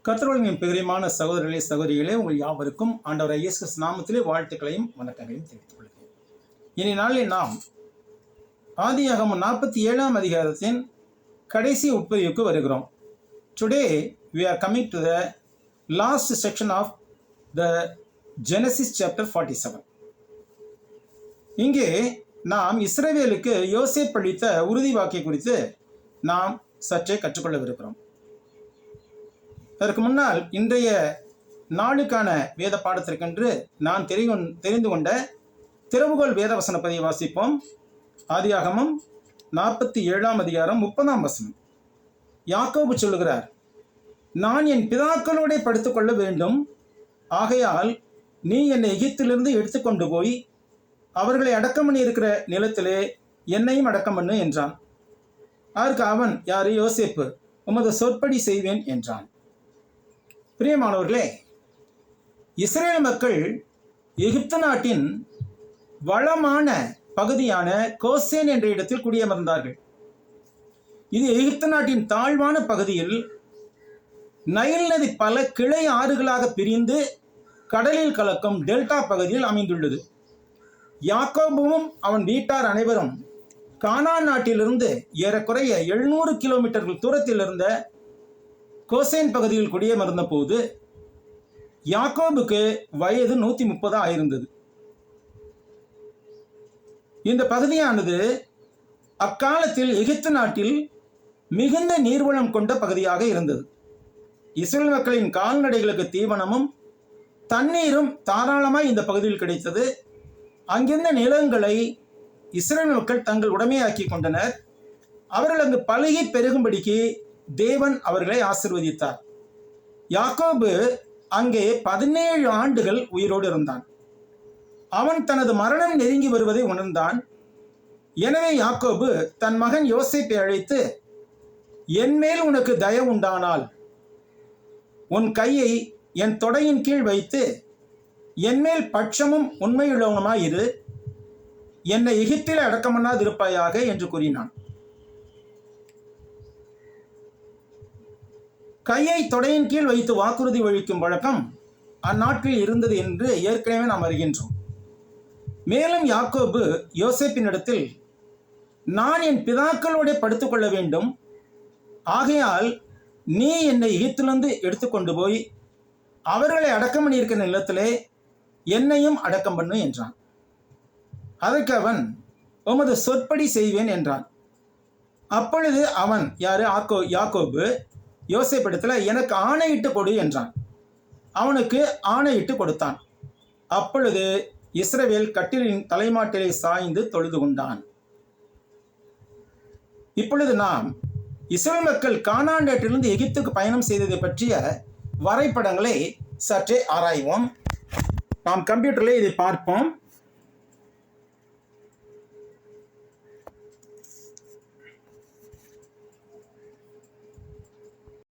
கர்த்தருடைய பிரியமான சகோதரர்களே சகோதரிகளே, உங்கள் யாவருக்கும் ஆண்டவராகிய இயேசு கிறிஸ்து நாமத்திலே வாழ்த்துக்களையும் வணக்கங்களையும் தெரிவித்துக் கொள்கிறேன். இனி நாளில் நாம் ஆதியாகமம் 47ஆம் அதிகாரத்தின் கடைசி உட்பிரிவுக்கு வருகிறோம். Today we are coming to the last section of the Genesis chapter 47. இங்கே நாம் இஸ்ரவேலுக்கு யோசேப்பு அளித்த உறுதி வாக்கை குறித்து நாம் சற்றே கற்றுக்கொள்ளவிருக்கிறோம். அதற்கு முன்னால் இன்றைய நாளுக்கான வேத பாடத்திற்கென்று நான் தெரிந்து கொண்ட திறவுகோல் வேத வசன பதிவை வாசிப்போம். ஆதியாகமம் 47ஆம் அதிகாரம் 30ஆம் வசனம். யாக்கோபு சொல்லுகிறார், நான் என் பிதாக்களோட படுத்துக்கொள்ள வேண்டும், ஆகையால் நீ என்னை எகிப்திலிருந்து எடுத்துக்கொண்டு போய் அவர்களை அடக்கம் பண்ணி இருக்கிற நிலத்திலே என்னையும் அடக்கம் பண்ணு என்றான். அதற்கு அவன், யாரு? யோசேப்பு, உமது சொற்படி செய்வேன் என்றான். பிரியமானவர்களே, இஸ்ரேல் மக்கள் எகிப்து நாட்டின் வளமான பகுதியான கோசேன் என்ற இடத்தில் குடியமர்ந்தார்கள். இது எகிப்து நாட்டின் தாழ்வான பகுதியில் நைல் நதி பல கிளை ஆறுகளாக பிரிந்து கடலில் கலக்கும் டெல்டா பகுதியில் அமைந்துள்ளது. யாக்கோபுவும் அவன் வீட்டார் அனைவரும் கானான் நாட்டிலிருந்து ஏறக்குறைய 700 கிலோமீட்டர்கள் தூரத்தில் இருந்த கோசேன் பகுதியில் குடியமர்ந்த போது யாக்கோபுக்கு வயது 130 ஆயிருந்தது. இந்த பகுதியானது அக்காலத்தில் எகிப்து நாட்டில் மிகுந்த நீர்வளம் கொண்ட பகுதியாக இருந்தது. இஸ்ரேல் மக்களின் கால்நடைகளுக்கு தீவனமும் தண்ணீரும் தாராளமாய் இந்த பகுதியில் கிடைத்தது. அங்கிருந்த நிலங்களை இஸ்ரேல் மக்கள் தங்கள் உடைமையாக்கி கொண்டனர். அவர்கள் அங்கு பலுகி பெருகும்படிக்கு தேவன் அவர்களை ஆசீர்வதித்தார். யாக்கோபு அங்கே 17 ஆண்டுகள் உயிரோடு இருந்தான். அவன் தனது மரணம் நெருங்கி வருவதை உணர்ந்தான். எனவே யாக்கோபு தன் மகன் யோசேப்பை அழைத்து, என்மேல் உனக்கு தயவு உண்டானால் உன் கையை என் தொடையின் கீழ் வைத்து என்மேல் பட்சமும் உண்மையுள்ளவனுமாயிரு, என்னை எகிப்தில் அடக்கமண்ணாதிருப்பாயாக என்று கூறினான். கையை தொடையின் கீழ் வைத்து வாக்குறுதி ஒழிக்கும் வழக்கம் அந்நாட்டில் இருந்தது என்று ஏற்கனவே நாம் அறிகின்றோம். மேலும் யாக்கோபு யோசேப்பினிடத்தில், நான் என் பிதாக்களோட படுத்துக்கொள்ள வேண்டும், ஆகையால் நீ என்னை எகிப்திலிருந்து எடுத்துக்கொண்டு போய் அவர்களை அடக்கம் பண்ணியிருக்கிற நிலத்திலே என்னையும் அடக்கம் பண்ணு என்றான். அதற்கு அவன், உமது சொற்படி செய்வேன் என்றான். அப்பொழுது அவன், யாரு? யாக்கோபு யோசேப்பிடத்தில், எனக்கு ஆணையிட்டு கொடு என்றான். அவனுக்கு ஆணையிட்டு கொடுத்தான். அப்பொழுது இஸ்ரவேல் கட்டிலின் தலைமாட்டிலே சாய்ந்து தொழுது கொண்டான். இப்பொழுது நாம் இஸ்ரேல் மக்கள் கானான் நாட்டிலிருந்து எகிப்துக்கு பயணம் செய்ததை பற்றிய வரைபடங்களை சற்றே ஆராய்வோம். நாம் கம்ப்யூட்டரில் இதை பார்ப்போம்.